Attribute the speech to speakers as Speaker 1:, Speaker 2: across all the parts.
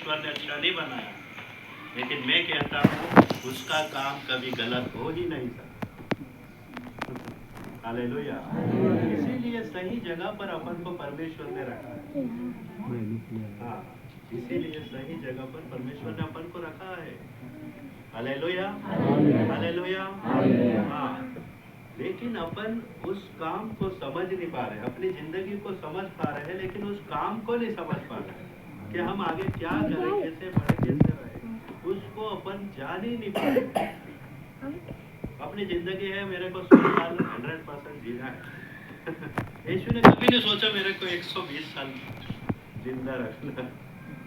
Speaker 1: परमेश्वर ने अच्छा नहीं बनाया, लेकिन मैं कहता हूँ उसका काम कभी गलत हो ही नहीं सकता। हालेलुया। इसीलिए सही जगह पर अपन को परमेश्वर ने रखा है। हाँ, इसीलिए सही जगह पर परमेश्वर ने अपन को रखा है। Hallelujah, hallelujah. हाँ, लेकिन अपन उस काम को समझ नहीं पा रहे, अपनी जिंदगी को समझ पा रहे हैं, लेकिन उस काम को नहीं समझ पा रहे कि हम आगे क्या करें, कैसे बढ़े, कैसे रहे, उसको अपन जान ही नहीं पा रहे। अपनी जिंदगी है, मेरे को 100 साल 100% जीना है। यीशु ने कभी नहीं सोचा मेरे को 120 साल जिंदा रखना।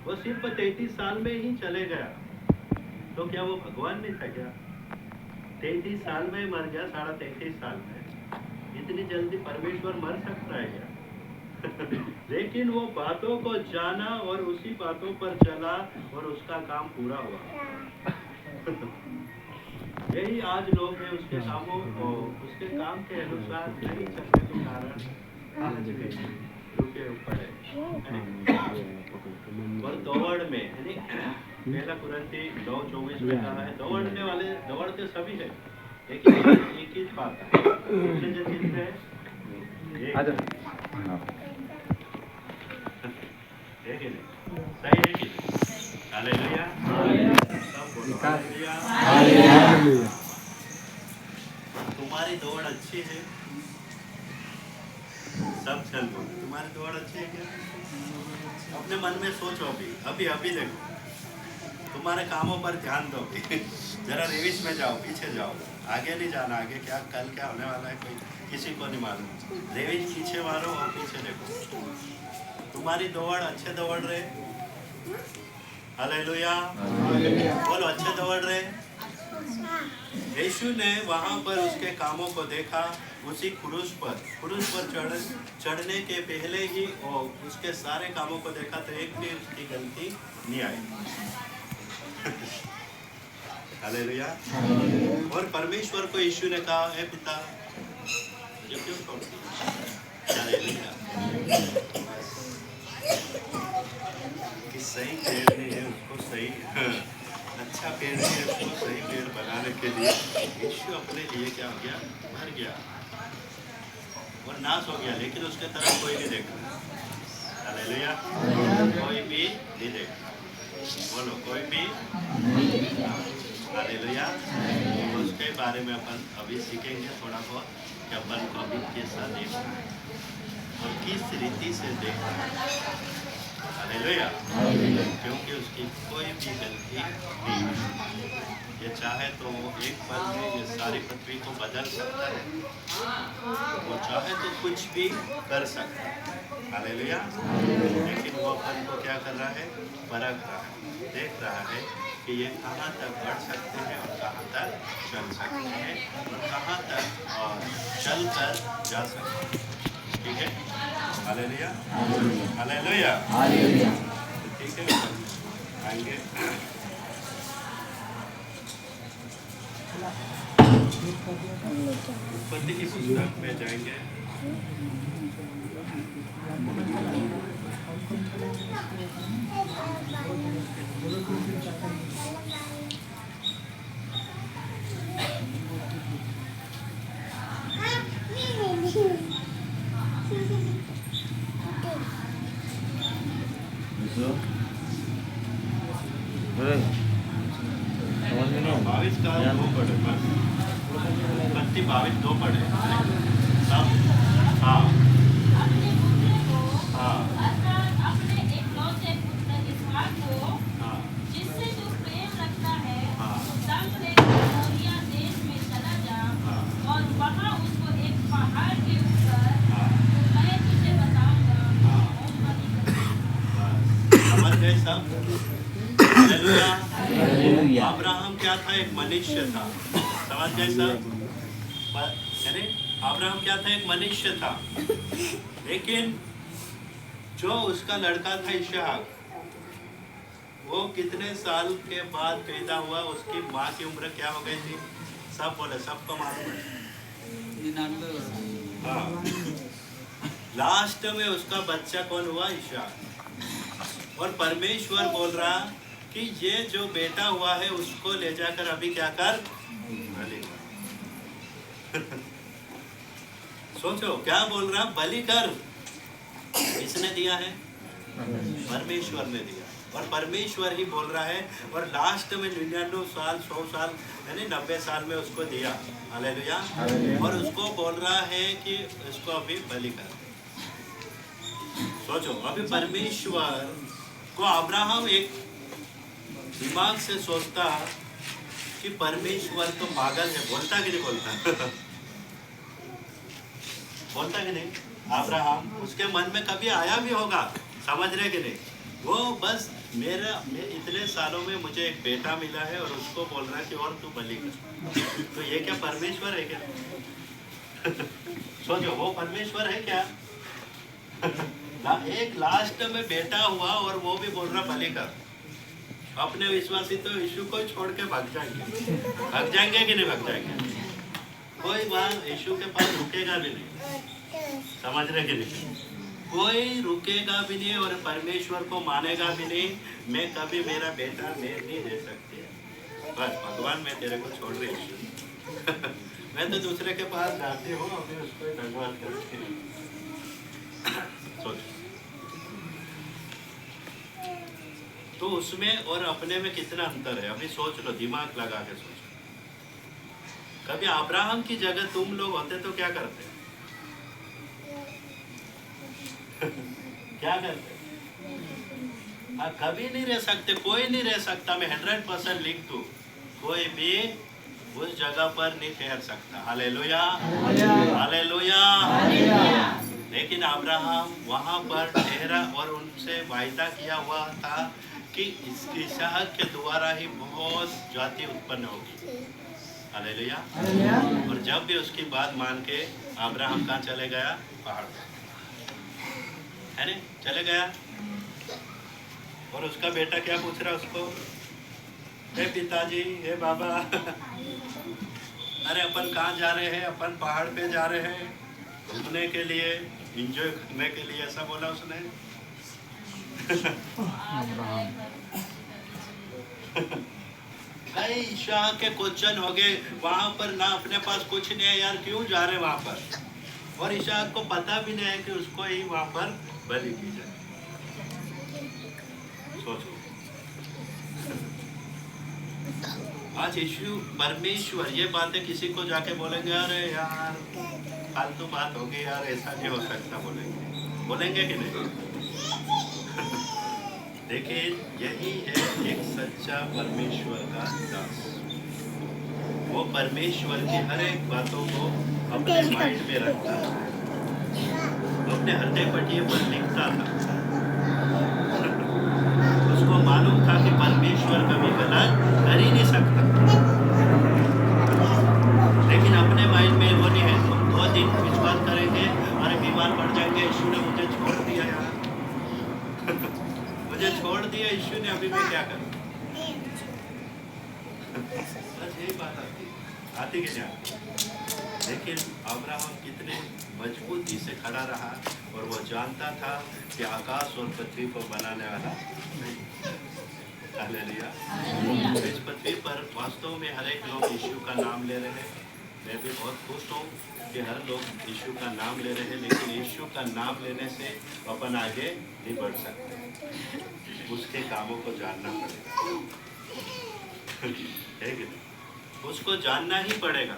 Speaker 1: वो सिर्फ 33 साल में ही चले गया, तो क्या वो भगवान नहीं था क्या? 33 साल में मर गया, 33.5 साल में। इतनी जल्दी परमेश्वर मर सकता है क्या? लेकिन वो बातों को जाना और उसी बातों पर चला और उसका काम पूरा हुआ। यही आज लोग हैं, उसके कामों को, उसके काम के अनुसार नहीं चलने के कारण आज भी रुके पड़े। और दौड़ में यानी पहला कुरिन्थी 9:24 में कहा है, दौड़ने वाले दौड़ते सभी है, लेकिन एक ही बात है, जो जीत है सही है कि हालेलुया, सब बोलो हालेलुया। तुम्हारी दौड़ अच्छी है, सब चल बोलो तुम्हारी दौड़ अच्छी है क्या? अपने मन में सोचो, अभी अभी देखो, तुम्हारे कामों पर ध्यान दो। जरा रेविश में जाओ, पीछे जाओ, आगे नहीं जाना। आगे क्या कल क्या होने वाला है कोई किसी को नहीं मालूम। रेविश पीछे मारो और पीछे देखो, तुम्हारी दौड़ अच्छे दौड़ रहे। हालेलुया, बोलो अच्छे दौड़ रहे। यीशु ने वहाँ पर उसके कामों को देखा, उसी क्रूस पर चढ़ने के पहले ही और उसके सारे कामों को देखा, तो एक भी उसकी गलती नहीं आई। हालेलुया। और परमेश्वर को यीशु ने कहा, हे पिता मुझे क्यों छोड़ दिया? हालेलुया। कि सही पेड़ नहीं है उसको सही अच्छा पेड़ नहीं है उसको सही पेड़ बनाने के लिए यीशु अपने लिए क्या हो गया? मर गया और नाश हो गया, लेकिन उसके तरफ कोई नहीं देखा। हालेलुया। कोई भी नहीं देखा। बोलो कोई भी। हालेलुया। उसके बारे में अपन अभी सीखेंगे थोड़ा बहुत कि अपन को अभी कैसा देखना है और किस रीति से देखना है। हालेलुया। क्योंकि उसकी कोई भी गलती नहीं है। ये चाहे तो वो एक पल में ये सारी पृथ्वी को बदल सकता है, वो चाहे तो कुछ भी कर सकता है। हालेलुया। लेकिन वो अपन को क्या कर रहा है? परख रहा है, देख रहा है कि ये कहाँ तक बढ़ सकते हैं और कहाँ तक चल सकते हैं और कहाँ तक चल कर जा सकते हैं। ठीक है? Hallelujah, hallelujah, hallelujah. ठीक है, आएंगे उत्पत्ति की पुस्तक में जाएंगे। बाईस का 2 पढ़े, बस 22 2 पढ़े सब। हाँ हाँ
Speaker 2: अपने इकलौते पुत्र इसहाक को,
Speaker 1: हाँ
Speaker 2: जिससे तू प्रेम रखता है,
Speaker 1: हाँ
Speaker 2: संग लेकर मोरिया देश में चला जा
Speaker 1: हाँ
Speaker 2: और वहाँ उसको एक पहाड़ के ऊपर
Speaker 1: हाँ
Speaker 2: मैं तुझे बताऊंगा
Speaker 1: हाँ।
Speaker 2: और बलि करेगा।
Speaker 1: समझ गए सब? हालेलुया। अब्राहम क्या था? एक मनुष्य था। समझ गए सब? अरे अब्राहम क्या था? एक मनुष्य था, लेकिन जो उसका लड़का था इसहाक, वो कितने साल के बाद पैदा हुआ? उसकी माँ की उम्र क्या हो गई थी? सब बोले, सबको मालूम है। हाँ, लास्ट में उसका बच्चा कौन हुआ? इसहाक। और परमेश्वर बोल रहा कि ये जो बेटा हुआ है उसको ले जाकर अभी क्या कर, बलि कर। सोचो क्या बोल रहा, बलि कर। किसने दिया है? परमेश्वर ने दिया। और परमेश्वर ही बोल रहा है। और लास्ट में 99 साल 100 साल यानी 90 साल में उसको दिया। हालेलुया। और उसको बोल रहा है कि इसको अभी बलि कर। सोचो, अभी परमेश्वर को अब्राहम एक दिमाग से सोचता कि परमेश्वर तो पागल है, बोलता कि नहीं बोलता? बोलता कि नहीं? अब्राहम उसके मन में कभी आया भी होगा, समझ रहे कि नहीं? वो बस मैं इतने सालों में मुझे एक बेटा मिला है और उसको बोल रहा है कि और तू बलि कर। तो ये क्या परमेश्वर है क्या? सोचो, वो परमेश्वर है क्या? एक लास्ट में बेटा हुआ और वो भी बोल रहा बलि कर। अपने विश्वासी तो यीशु को छोड़ के भाग जाएंगे कि नहीं भाग जाएंगे? कोई बात यीशु के पास रुकेगा भी नहीं, समझ रहे कि नहीं? कोई रुकेगा भी नहीं और परमेश्वर को मानेगा भी नहीं। मैं कभी मेरा बेटा मैं नहीं दे सकती है, बस भगवान मैं तेरे को छोड़ रही हूँ। मैं तो दूसरे के पास जाती हूँ, अभी उसको धन्यवाद करती हूँ। सोच, तो उसमें और अपने में कितना अंतर है, अभी सोच लो, दिमाग लगा के सोचो। कभी अब्राहम की जगह तुम लोग होते तो क्या करते? क्या करते? कभी नहीं रह सकते, कोई नहीं रह सकता। मैं 100% लिख दूं, कोई भी उस जगह पर नहीं ठहर सकता। Hallelujah, hallelujah. लेकिन अब्राहम वहां पर ठहरा और उनसे वायदा किया हुआ था कि इसहाक के द्वारा ही बहुत जाति उत्पन्न होगी। हालेलुया। और जब भी उसकी बात मान के अब्राहम कहाँ चले गया? पहाड़ है ना, चले गया। और उसका बेटा क्या पूछ रहा उसको? हे पिताजी, हे बाबा, अरे अपन कहाँ जा रहे हैं? अपन पहाड़ पे जा रहे हैं घूमने के लिए, एंजॉय करने के लिए, ऐसा बोला उसने। कई शाह के क्वेश्चन हो गए वहां पर, ना अपने पास कुछ नहीं है यार, क्यों जा रहे वहां पर? और इशाक को पता भी नहीं है कि उसको ही वहां पर बलि की जाए। सोचो, आज यीशु परमेश्वर ये बातें किसी को जाके बोलेंगे, अरे यार फालतू बात होगी यार, ऐसा नहीं हो सकता, बोलेंगे कि नहीं? लेकिन यही है एक सच्चा परमेश्वर का दास। वो परमेश्वर की हर एक बातों को अपने माइंड में रखता था, अपने हृदय पटिए पर लिखता था। उसको मालूम था कि परमेश्वर कभी गलत कर ही नहीं सकता। लेकिन अपने माइंड में वो नहीं है, तुम 2 दिन विश्वास करेंगे, अरे बीमार पड़ जाएंगे, यीशु ने मुझे छोड़ दिया यार। मुझे छोड़ दिया यीशु ने, अभी मैं क्या करूं? बस यही बात आती कि नहीं आती? लेकिन अब्राहम कितने मजबूती से खड़ा रहा और वो जानता था कि आकाश और पृथ्वी को बनाने वाला हालेलुया। इस पृथ्वी पर वास्तव में हर एक लोग यीशु का नाम ले रहे हैं। मैं भी बहुत खुश हूँ कि हर लोग यीशु का नाम ले रहे हैं, लेकिन यीशु का नाम लेने से अपन आगे नहीं बढ़ सकते। उसके कामों को जानना पड़ेगा, है कि नहीं? उसको जानना ही पड़ेगा।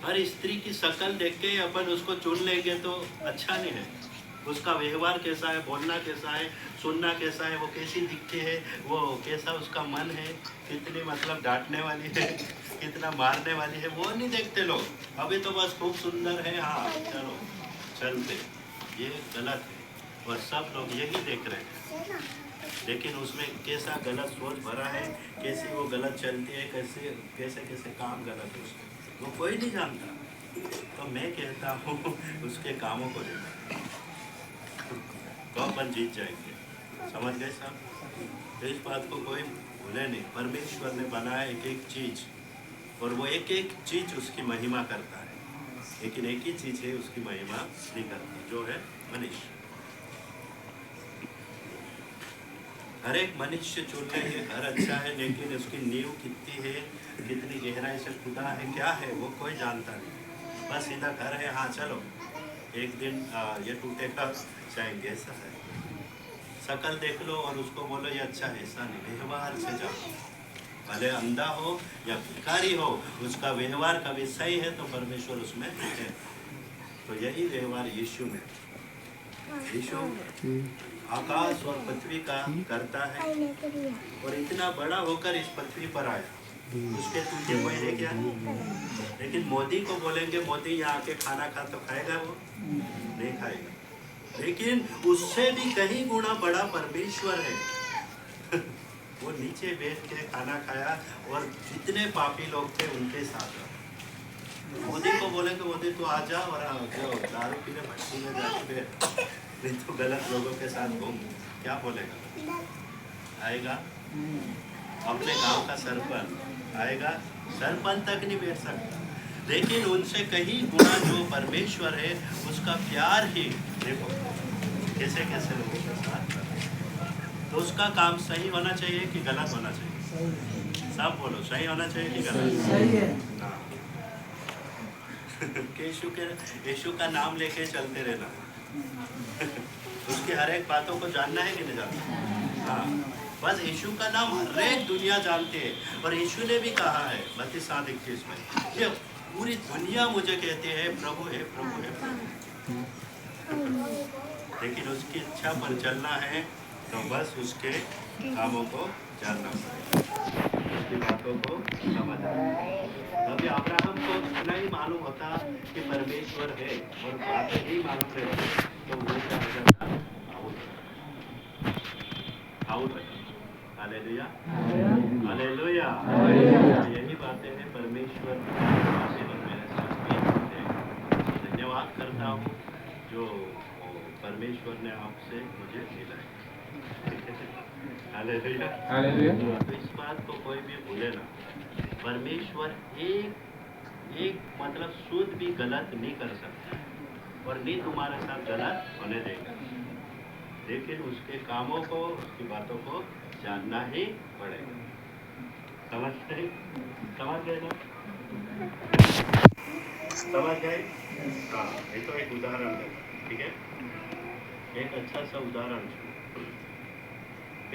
Speaker 1: हर स्त्री की शक्ल देख के अपन उसको चुन लेंगे तो अच्छा नहीं है। उसका व्यवहार कैसा है, बोलना कैसा है, सुनना कैसा है, वो कैसी दिखती है, वो कैसा उसका मन है, कितनी मतलब डांटने वाली है, कितना मारने वाली है, वो नहीं देखते लोग। अभी तो बस खूब सुंदर है, हाँ चलो चलते। ये गलत है और सब लोग यही देख रहे हैं। लेकिन उसमें कैसा गलत सोच भरा है, कैसी वो गलत चलती है, कैसे कैसे कैसे काम गलत है उसके, वो कोई नहीं जानता। तो मैं कहता हूँ उसके कामों को देखो तो अपन जीत जाएंगे। समझ गए साहब? तो इस बात को कोई भूले नहीं। परमेश्वर ने बनाया एक एक चीज और वो एक एक चीज उसकी महिमा करता है, लेकिन एक ही चीज है उसकी महिमा नहीं करता, जो है मनुष्य। हर एक मनुष्य चुन ले ये घर अच्छा है, लेकिन उसकी नींव कितनी है, कितनी गहराई से खुदा है, क्या है वो कोई जानता नहीं। बस सीधा घर है, हाँ चलो एक दिन ये टूटेगा जाएंगे, ऐसा है। शकल देख लो और उसको बोलो ये अच्छा है, ऐसा नहीं। व्यवहार से जाओ, भले अंधा हो या भिखारी हो, उसका व्यवहार कभी सही है तो परमेश्वर उसमें है। तो यही व्यवहार यीशु में। यीशु आकाश और पृथ्वी का करता है और इतना बड़ा होकर इस पृथ्वी पर आया, उसके तुझे कोई है क्या? लेकिन मोदी को बोलेंगे मोदी यहाँ आके खाना खा, तो खाएगा वो? नहीं खाएगा। लेकिन उससे भी कहीं गुना बड़ा परमेश्वर है। वो नीचे बैठ के खाना खाया और जितने पापी लोग थे उनके साथ। मोदी को बोलेंगे मोदी तू आ जा और जो दारू पीने भट्टी में जाके बैठ, नहीं तो गलत लोगों के साथ घूम, क्या बोलेगा? आएगा? अपने गांव का सरपंच आएगा, सरपंच तक नहीं बैठ सकता। लेकिन उनसे कहीं गुना जो परमेश्वर है उसका प्यार ही देखो कैसे कैसे लोगों के साथ। तो उसका काम सही होना चाहिए कि गलत होना चाहिए? सब बोलो, सही होना चाहिए कि गलत?
Speaker 3: सही है।
Speaker 1: हाँ। यीशु का नाम लेके चलते रहना। उसकी हर एक बातों को जानना है कि नहीं जानना? हाँ, बस यीशु का नाम हर एक दुनिया जानते है। और यीशु ने भी कहा है 32:21 में, ये पूरी दुनिया मुझे कहते हैं प्रभु है, प्रभु है, प्रभु। लेकिन उसकी इच्छा पर चलना है तो बस उसके कामों को जानना पड़ेगा, उसकी बातों को समझना। अभी अब्राहम को इतना ही मालूम होता कि परमेश्वर है और बात नहीं मालूम रहती तो वो क्या हो जाता? आउट। Hallelujah, hallelujah. यही बातें हैं परमेश्वर मेरे साथ भी। धन्यवाद करता हूँ जो परमेश्वर ने आपसे मुझे मिला है। Hallelujah, hallelujah. तो इस बात को कोई भी भूले ना, परमेश्वर एक मतलब शुद्ध भी गलत नहीं कर सकता और नहीं तुम्हारे साथ गलत होने देगा। लेकिन उसके कामों को, उसकी बातों को जानना ही पड़ेगा। समझते? समझ गए ना? समझ गए? हाँ, ये तो एक उदाहरण है, ठीक है? एक अच्छा सा उदाहरण।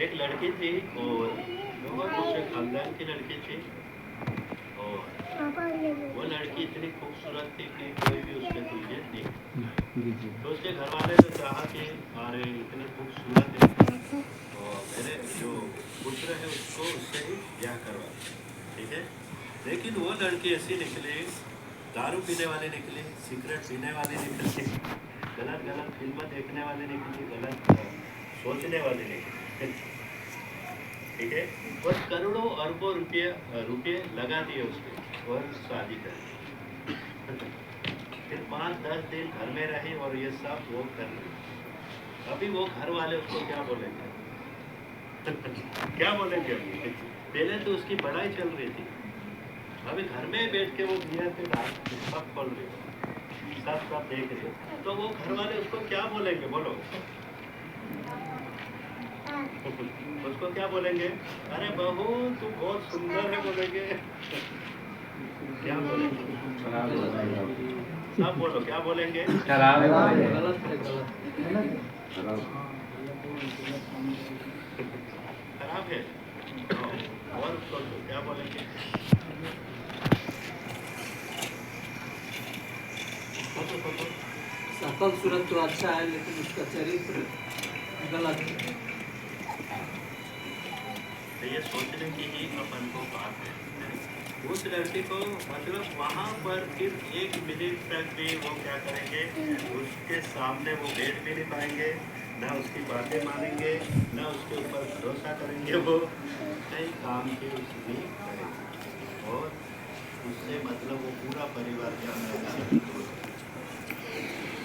Speaker 1: एक लड़की थी और बहुत ऊंचे खानदान की लड़की थी और वो लड़की इतनी खूबसूरत थी कि कोई भी उसके तुझे नहीं। तो उसके घर वाले ने चाहा कि अरे इतने खूबसूरत है और मेरे जो पुत्र है उसको उससे ही ब्याह करवा, ठीक है? लेकिन वो लड़की ऐसी निकली, दारू पीने वाली निकली, सिगरेट पीने वाली निकली, गलत गलत फिल्म देखने वाली निकली, गलत सोचने वाली निकली, ठीक है? और करोड़ों अरबों रुपये लगा दिए उसके और शादी कर दी। फिर 5-10 दिन घर में रही और ये सब वो कर रही। अभी वो घर वाले उसको क्या बोलेंगे? क्या बोलेंगे? पहले तो उसकी पढ़ाई चल रही थी, अभी घर में बैठ के वो बियर पे सब खोल रही हो, सब देख रहे हो, तो वो घर वाले उसको क्या बोलेंगे? बोलो। उसको क्या बोलेंगे? अरे बहू तू बहुत सुंदर है बोलेंगे। क्या बोलेंगे? सब बोलो, क्या बोलेंगे? खराब है, गलत है, खराब है। और उसको क्या बोलेंगे?
Speaker 3: सकल सूरत तो अच्छा है लेकिन उसका चरित्र गलत है।
Speaker 1: तो ये सोचने की ही अपन को बात है। उस लड़की को मतलब वहाँ पर फिर 1 मिनट तक भी वो क्या करेंगे, उसके सामने वो बैठ भी नहीं पाएंगे, ना उसकी बातें मानेंगे, ना उसके ऊपर भरोसा करेंगे। वो कई काम के उसमें करेंगे और उससे मतलब वो पूरा परिवार क्या करेगा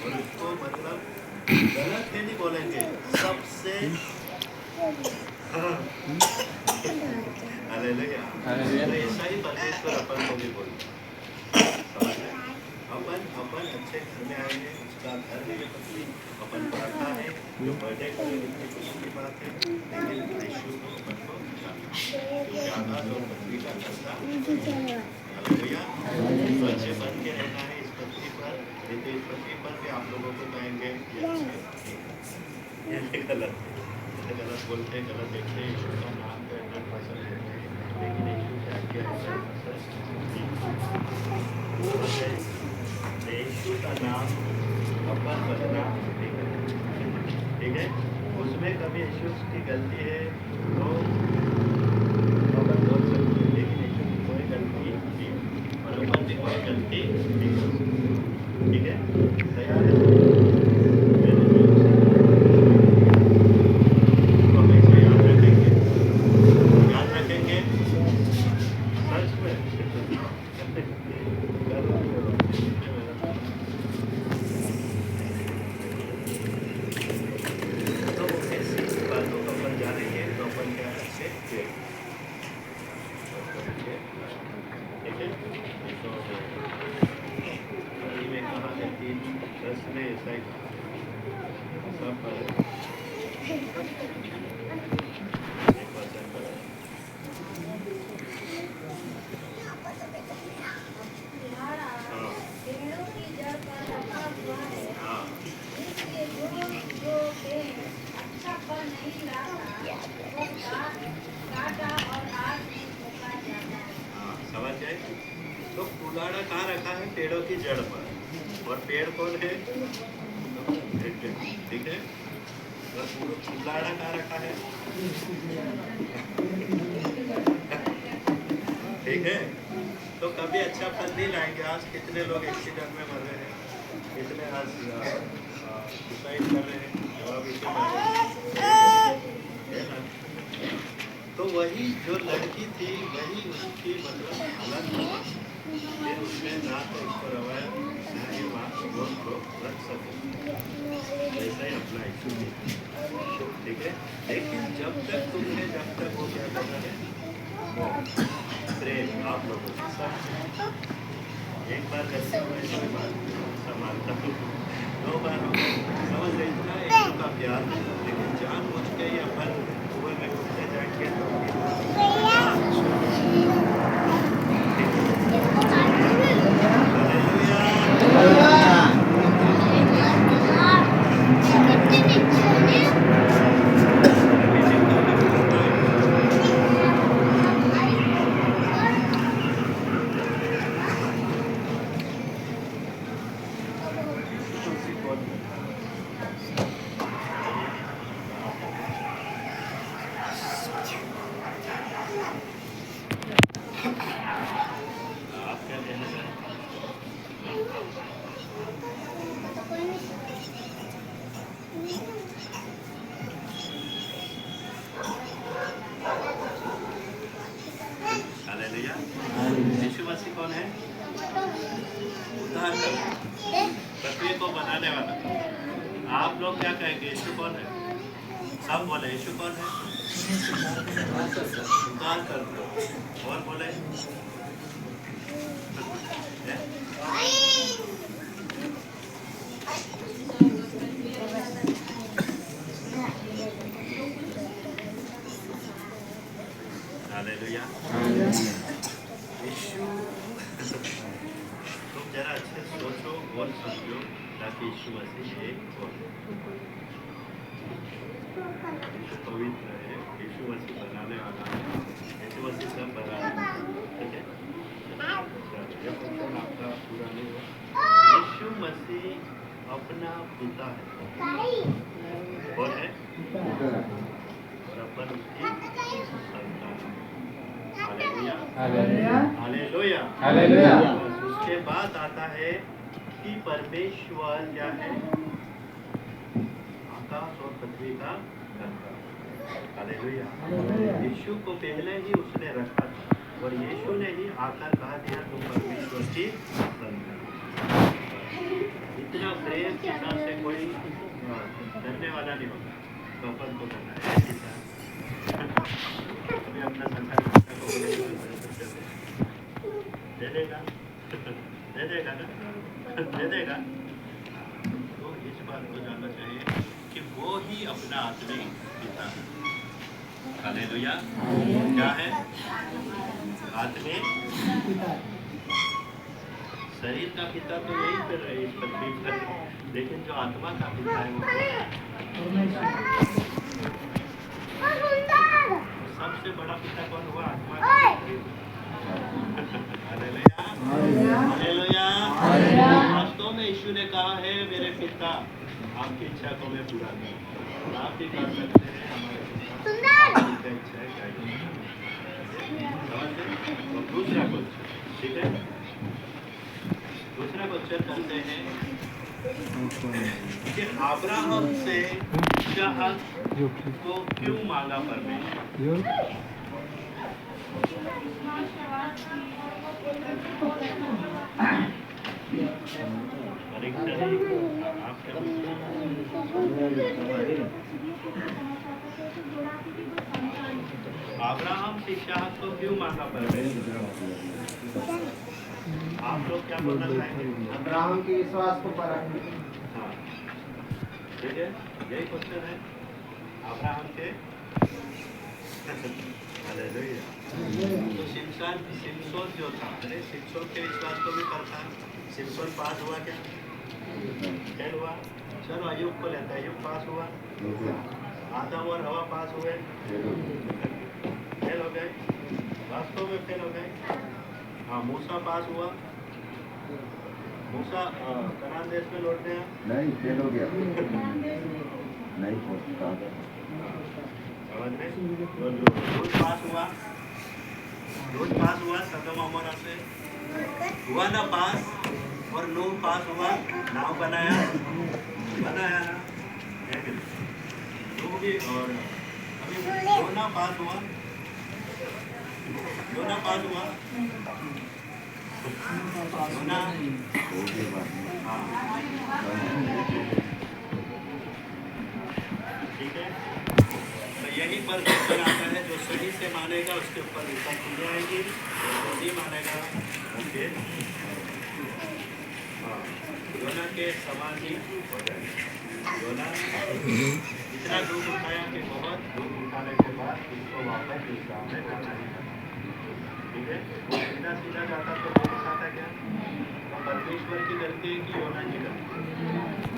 Speaker 1: और उसको मतलब गलत है नहीं बोलेंगे सबसे। हालेलुया। तो ऐसा ही परमेश्वर अपन को भी बोलता है। अपन अच्छे घर में आएंगे, उसका घर भी अपन को रखा है, जो बर्थडे करेंगे खुशी की बात है, लेकिन का हालेलुया। तो अच्छे बन के रहना है इस पृथ्वी पर, नहीं तो इस पृथ्वी पर भी आप लोगों को कहेंगे ये अच्छे ये गलत है, ये गलत बोलते हैं, गलत देखते हैं, यीशु का नाम करना पसंद करते हैं, लेकिन यीशु क्या किया है पसंद नहीं। यीशु का नाम अपन बदला ठीक है, उसमें कभी यीशु की गलती है तो अपन बोल सकते हैं, लेकिन यीशु की कोई गलती नहीं और अपन की कोई गलती नहीं हो सकती। ठीक है, तैयार है? तो हमेशा याद रखेंगे सच में तो ऐसी बातों को अपन जानेंगे तो अपन क्या अच्छे ठीक है। तो अभी में कहा है 3:10 में ऐसा ही सब
Speaker 2: पेड़ों की जड़ पर रखा हुआ है,
Speaker 1: हाँ
Speaker 2: जिसके जो पेड़ अच्छा फल नहीं लाता, वो काटा और आग में फूंका जाता है।
Speaker 1: हाँ समझ गए। तो कुल्हाड़ा कहाँ रखा है? पेड़ों की जड़ पर, और पेड़ कौन है? ठीक है, और कुल्हाड़ा कहाँ रखा है? ठीक है, तो कभी अच्छा फल नहीं लाएंगे। आज कितने लोग एक्सीडेंट में मर रहे हैं, कितने आज सुसाइड कर रहे हैं, जवाब इसे मर है ना। तो वही जो लड़की थी वही उसकी मतलब हालत थी, फिर उसने ना तो उसको रवाया ना ही वहाँ को रख सके, ऐसा ही अपना इशू भी ठीक है। लेकिन जब तक वो क्या करना है, वो प्रेम आप लोगों के साथ एक बार गलती हुई संभालता हूँ, 2 बार समझ रही था एक का प्यार, लेकिन जान बुझ के ये अपन कुएं में घुसते जाएंगे आप क्या कहना चाहते हालेलुया। यीशु मसीह कौन है? उद्धारकर्ता, पृथ्वी को बनाने वाला। आप लोग क्या कहेंगे? यीशु कौन है? सब बोले यीशु कौन है? उद्धारकर्ता। और बोले हालेलुया। यीशु तुम जरा अच्छे सोचो और समझो ताकि यीशु मसीह एक हो, यीशु पवित्र है, यीशु मसीह बनाने वाला है, यीशु मसीह सब बनाने, ठीक है। ये फंक्शन आपका पूरा नहीं हुआ। यीशु मसीह अपना पिता है, कौन है? और अपन उसकी संतान। Hallelujah hallelujah hallelujah. उसके बाद आता है कि परमेश्वर क्या है? आकाश और पृथ्वी का कर्ता। हालेलुया। यीशु को पहले ही उसने रखा था और यीशु ने ही आकर कहा दिया तुम परमेश्वर की संतान। इतना प्रेम पिता से कोई करने वाला नहीं होगा, तो अपन को करना है पिता। अभी अपना संतान को दे देगा ना, दे देगा। तो इस बात को जानना चाहिए कि वो ही अपना आत्मिक पिता है। हालेलुया। क्या है? आत्मिक शरीर का पिता तो यही पर है इस पृथ्वी पर, लेकिन जो आत्मा का पिता है वो सबसे बड़ा पिता कौन हुआ? आत्मा का। Hallelujah, hallelujah. वास्तव में यीशु ने कहा है, मेरे पिता आपकी इच्छा को मैं पूरा करूं। आप भी कर सकते हैं, हमारे पिता आपकी इच्छा है क्या? तो दूसरा क्वेश्चन, ठीक है, दूसरा क्वेश्चन करते हैं कि अब्राहम से इसहाक को क्यों मांगा परमेश्वर? परीक्षा आपके अब्राहम से इसहाक को क्यों मांगा परमेश्वर? आप लोग क्या बोलना चाहेंगे?
Speaker 4: अब्राहम के विश्वास को परखने।
Speaker 1: हाँ, ठीक है, यही क्वेश्चन है अब्राहम के। हालेलुया। तो सिमसोन जो था, अरे सिमसोन के विश्वास को भी करता। सिमसोन पास हुआ क्या? फेल हुआ। चलो अयुब को लेता है, अयुब पास हुआ। आदम और हवा पास हुए, फेल हो गए, वास्तव में फेल हो गए। हाँ, मूसा पास हुआ। मूसा कनान देश में लौट गया,
Speaker 4: नहीं, फेल हो गया, नहीं पहुंचता।
Speaker 1: समझ में? लूत पास हुआ, लूत पास हुआ सदम अमोरा से, हुआ ना पास। और नूह पास हुआ, नाव बनाया ना, नूह भी। और अभी योना पास हुआ, योना पास हुआ, योना। हाँ, ठीक है। तो यही पर क्वेश्चन आता है, जो सही से मानेगा उसके ऊपर विश्वास की जाएगी, जो नहीं मानेगा ओके। हाँ, योना के समान ही हो जाएगा। योना इतना दुख उठाया कि बहुत दुख उठाने के बाद उसको वापस इस गाँव में जाना ही था, ठीक है। वो सीधा सीधा जाता तो दुख उठाता क्या? तो परमेश्वर की गलती है कि योना की गलती,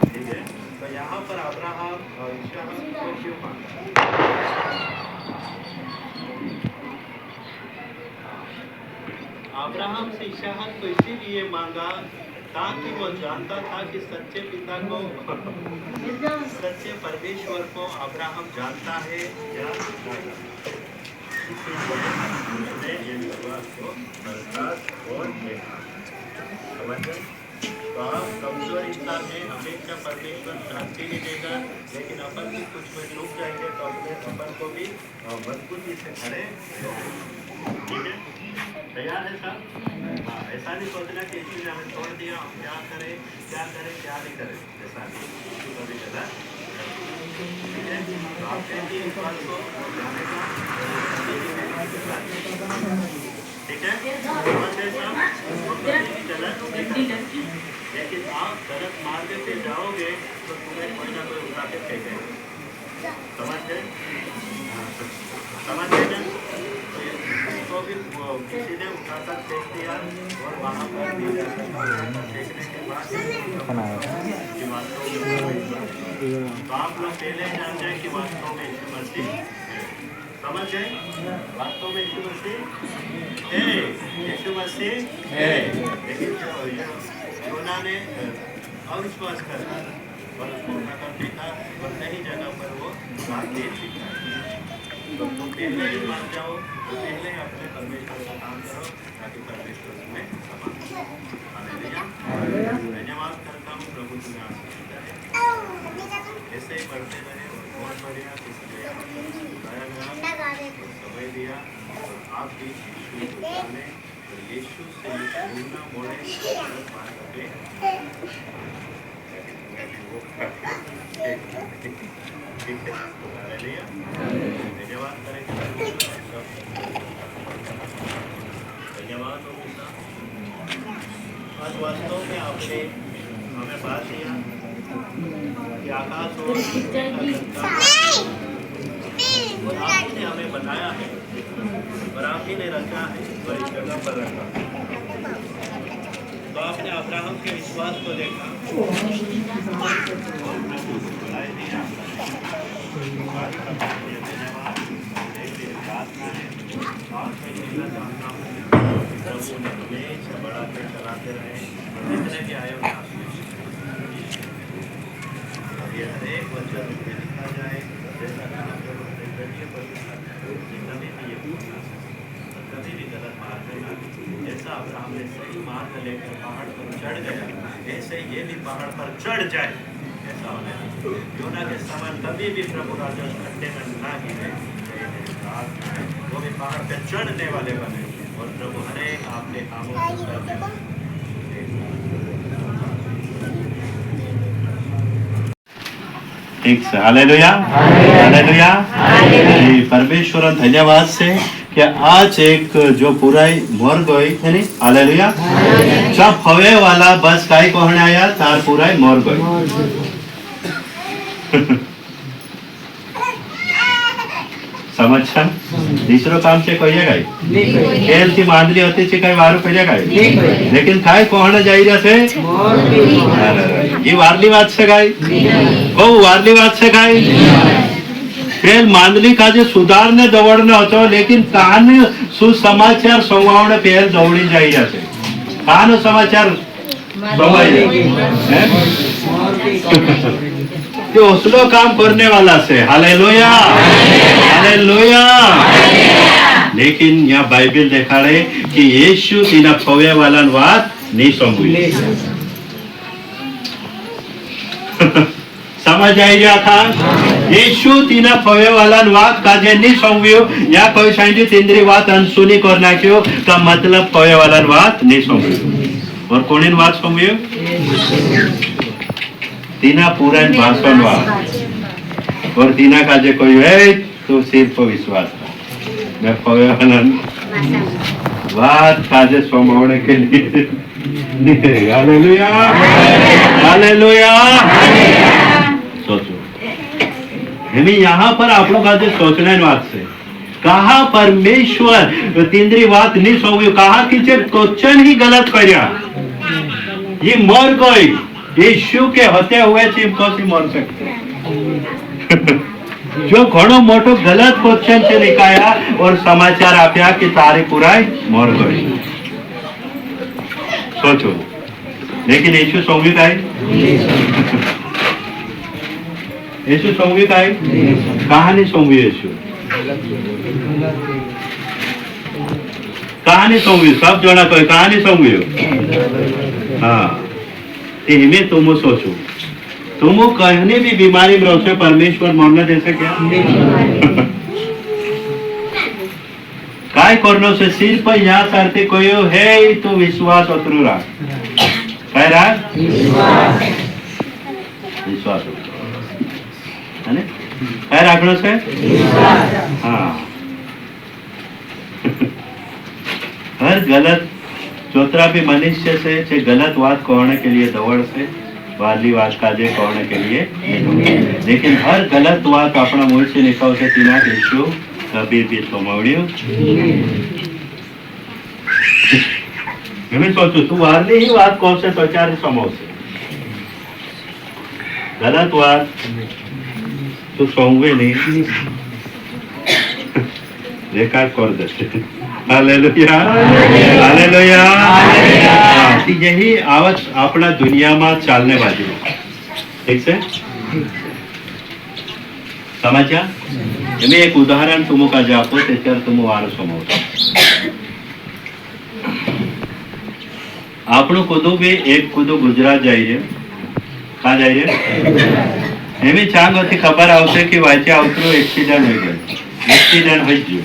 Speaker 1: ठीक है। तो यहाँ पर अब्राहम और इसहाक को क्यों मांगा? अब्राहम से इसहाक को इसीलिए मांगा ताकि वो जानता था कि सच्चे पिता को, सच्चे परमेश्वर को अब्राहम जानता है या नहीं। उसने ये विश्वास को बर्दाश्त और देखा। समझ गए? तो आप कमजोर इंसान है, हमेशा परमेश्वर शांति नहीं देगा, लेकिन अपन भी कुछ में रुक जाएंगे तो अपने अपन को भी मजबूती से खड़े, ठीक है। तैयार है सब? हाँ, ऐसा नहीं सोचना कि इसने हमें छोड़ दिया, हम क्या करें क्या नहीं करें, ऐसा नहीं, कभी गलत, ठीक है। तो आप कहेंगे इस बात को जाने का, ठीक है। समझ गए सब? गलत, लेकिन आप गलत मार्ग पे जाओगे तो तुम्हें कोई ना कोई उठा के फेंकेगा। समझ गए? समझ गए ना? तो भी किसी ने उठाकर फेंक दिया और वहाँ पर फेंकने के बाद कि वास्तव में, तो आप लोग पहले जान जाए कि वास्तव में यीशु मसीह है। समझ गए? वास्तव में यीशु मसीह है, यीशु मसीह है। लेकिन योना ने अविश्वास कर दिया और उसको उठाकर फेंका और कई जगह पर वो बात दे चुका है। तो पहले ही मान जाओ, तो पहले ही अपने परमेश्वर का काम करो ताकि परमेश्वर में समान। धन्यवाद करता हूँ प्रभु, तुम्हें आशीष करे, ऐसे ही बढ़ते रहे और बहुत बढ़िया इसलिए बताया गया, समय दिया और आप भी यीशु को जाने और यीशु से भूलना मोड़े मान सके। ठीक है, धन्यवाद करेंगे, धन्यवाद हो पिता। आज वास्तव में आपने हमें बात दिया कि आकाश और आपने हमें बताया है और आप ही ने रखा है, वही जगह पर रखा। तो आपने अब्राहम के विश्वास को देखा, प्रभु ने हमेशा बढ़ा के चलाते रहे, जितने भी आए उन्हें ये हर एक वचन में लिखा जाए, जैसा कहा प्रभु ने कभी भी ये भूलना और कभी भी गलत मार्ग में ना। जैसा अब्राहम ने सही मार्ग लेकर पहाड़ पर चढ़ गया, ऐसे ये भी पहाड़ पर चढ़ जाए, ऐसा होने योना के समान कभी भी प्रभु राजा खड्डे में ना गिरे, वो भी पहाड़ पे चढ़ने वाले बने और प्रभु हरेक आपके कामों को करने वाले। ठीक से हालेलुया, हालेलुया। परमेश्वर धन्यवाद से कि आज एक जो बुराई मर गई है नहीं, हालेलुया। जब हवे वाला बस काय कहने आया तार बुराई मर गई। समझा? दूसरो काम से कहिएगा खेल थी मांडली होती थी कई वारू कहिएगा, लेकिन काय कहने जाई रहे थे ये वारली बात से गाय वो वारली बात से गाय खेल मांडली का जो सुधारने दौड़ने होतो, लेकिन कहानी सुसमाचार संवावने पहल दौड़ी जाई जाते कहानो समाचार जो उसलो काम करने वाला से हालेलुया, हालेलुया। लेकिन यहाँ बाइबल देखाड़े कि यीशु तीना फवे वाला बात नहीं समझी। समझ आई गया था यीशु तीना फवे वाला बात काजे नहीं समझियो या कोई सांजी तिंद्री बात अनसुनी करना क्यों का मतलब फवे वाला बात नहीं समझियो और कौन बात समझियो तीना पूरा भाषण और तीना का जे कोई है तो सिर्फ विश्वास मैं फवे वाला बात काजे समझने के लिए हालेलुया, हालेलुया। सोचो हमें यहाँ पर आप लोग आज सोचने बात से कहा परमेश्वर तीसरी बात नहीं समझ कहा कि जब क्वेश्चन ही गलत करया ये मर गई यीशु के होते हुए चिमकोसी मर सकते जो घणो मोटो गलत क्वेश्चन से लिखाया और समाचार आप्या कि तारी पुराई मर गई। सोचो लेकिन यीशु संगीत आई यीशु संगीत आई कहानी संगी यीशु कहानी संगी सब जना कोई कहानी संगी हाँ में तुम सोचो तुम कहने भी बीमारी में रहो परमेश्वर मरने जैसे क्या काय करनो से सिर पर यहाँ करते कोई है तो विश्वास अतरू रहा काय रहा विश्वास है ना काय राखनो से हाँ हर गलत चौतरा भी मनुष्य से गलत बात कहने के लिए दौड़ से वाली बात काजे कहने के लिए लेकिन हर गलत बात अपना मुंह से निकाल से तीना यीशु कभी भी समझियो हमें सोचो तू वाली ही बात कौन से प्रचार समझ से गलत बात तू समझे नहीं रेकॉर्ड कर देते हालेलुया, हालेलुया। यही आवत अपना दुनिया में चालने बाजू ठीक से समझा मैं एक उदाहरण तुम का जापो त्याच्यावर तुम वार समज આપણું કુદું भी एक કુદું गुजरात जाइए कहाँ जाइए એવી ચાંગ હતી ખબર આવશે कि વાંચે આવતું एक्सीडेंट हो गए एक्सीडेंट हो गयो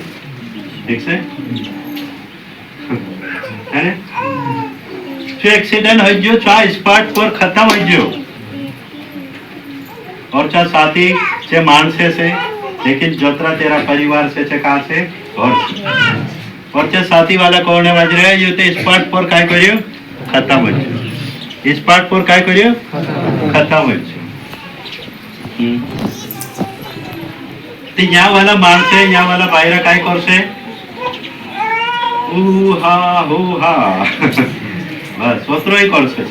Speaker 1: ठीक से है ना जो एक्सीडेंट हो गयो चा स्पॉट पर खत्म हो गयो और चा साथी से मानसे से लेकिन जोतरा तेरा परिवार से कहाँ से और चा साथी वाला कौन है बज रहे जो ते स्पॉट पर काय करियो खत्म हो गयो स्पॉट पर काय करियो खत्म हो गयो यहाँ वाला मानसे यहाँ वाला बाहर काय करसे ઉહા હુહા બસ વસ્ત્રો ही કરશે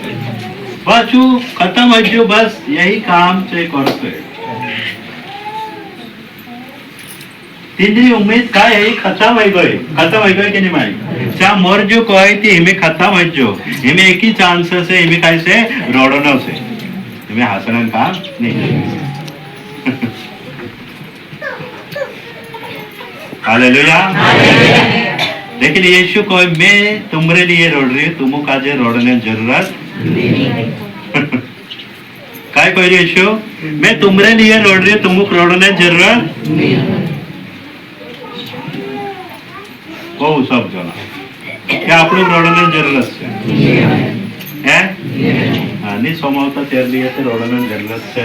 Speaker 1: પાછું ખતમ હજુ બસ यही काम છે કરશે તેની ઉમેદ काय है खत्म हो गई कि नहीं माई चा मोर जो कहे थी इमे खत्म हो जो इमे एक ही चांस है इमे काय से रोडनो से इमे हासन काम नहीं हालेलुया लेकिन यीशु को मैं तुम्हारे लिए रोड रही हूँ तुमको काजे रोडने जरूरत काय कह रही यीशु मैं तुम्हारे लिए रोड रही हूँ तुमको रोडने जरूरत બહુ सब જણા કે આપણું રોડને જરૂરત છે હે હા ની સમાવતા તેરલી હશે રોડને જરૂરત છે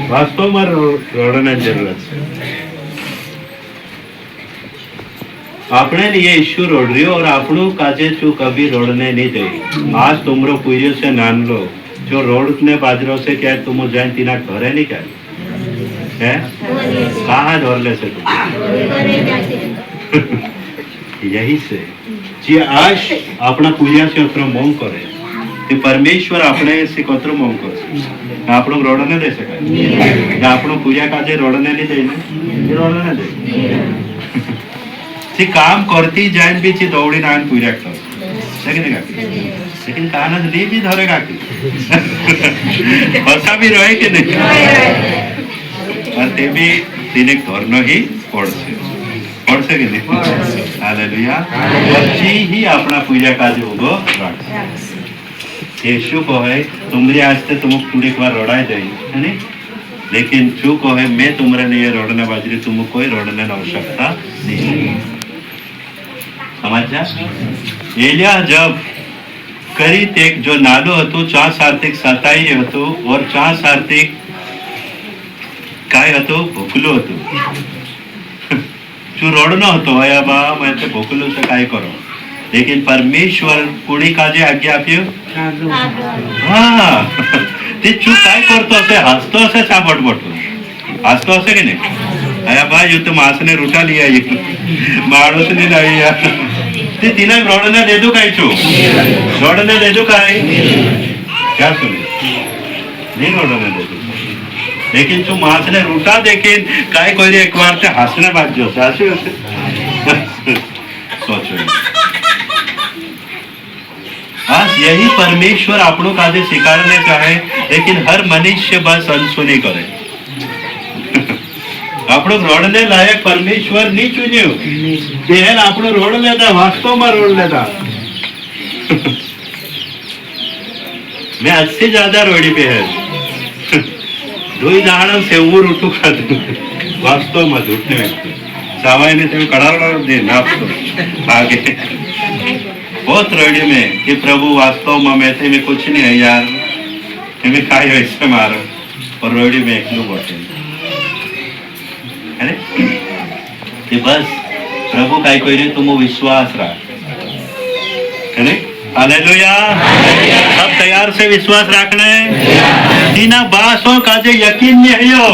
Speaker 1: વાસ્તવમાં રોડને જરૂરત છે આપણે लिए ઈશ્વર રોડ રહ્યો और આપણું કાજે છું કભી રોડને નહીં જઈ आज तुमरो પૂર્યો છે નાનલો जो रोड ने बाजरो से क्या तुम जाए तीना घरे नहीं क्या है कहाँ धोर ले से यही से जे आज अपना पूजा से उतरो मोंग करे ते परमेश्वर अपने से कोतरो मोंग करे આપણો રોડ ન દે શકાય આપણો પૂજા કાજે રોડ ને નહીં દે ને રોડ ન દે તે કામ કરતી જાય બી છે દોડી ના પૂજા કરે છે કે નહીં लेकिन कान नहीं भी धरे काकी ऐसा भी रहे कि नहीं और ते भी तीने धरनो ही पड़से कि नहीं हालेलुया बच्ची ही अपना पूजा काज उगो राख यीशु को है तुम्हारी आज से तुम पूरी एक बार रोड़ाई जाए है नहीं लेकिन जो को है मैं तुम्हारे लिए रोड़ने बाजरी तुमको कोई रोड़ने आवश्यकता नहीं समझ जा एलिया जब करीत एक जो नालो હતો ચા સાર્થિક સતાઈ હતો और ચા સાર્થિક काय હતો ભૂખલો હતો जो रोडनो હતો આયા બા मैं तो ભૂખલો છે काय करो लेकिन परमेश्वर कुणी काजे आज्ञा આપ્યો હા તે શું काय करतो હશે હસતો હશે સાબડબડતો હસતો હશે કે નહીં આયા બા યુ તો માસને રૂટા લઈ આવી માણસને લાવી તે तिना रोडने दे दो काय छो रोडने दे दो काय क्या सुने नहीं रोडने दे दो लेकिन जो मास ने रूटा देखे काय कोई एक बार से हंसने बात जो सासू सोचो आज यही परमेश्वर आपनों काजे स्वीकारने चाहे लेकिन हर मनुष्य बस अनसुनी करे આપણો રોડને લાયક પરમેશ્વર નહીં ચૂન્યો તેલ આપણો રોડ લેતા વાસ્તવમાં રોડ લેતા मैं आज से ज्यादा रोडी पे है दो दाणा से ऊर उठू खाते वास्तव में झूठने में सावाई ने तेरे कड़ाड़ा दे नाप तो आगे बहुत रोडी में कि प्रभु वास्तव में मैं थे में कुछ नहीं है यार मैं खाई वैसे मारो और रोडी में एक लोग बैठे कि बस प्रभु काय कोई रे तुम विश्वास रख है हालेलुया सब तैयार से विश्वास रखना है तीना बासों का जो यकीन नहीं हो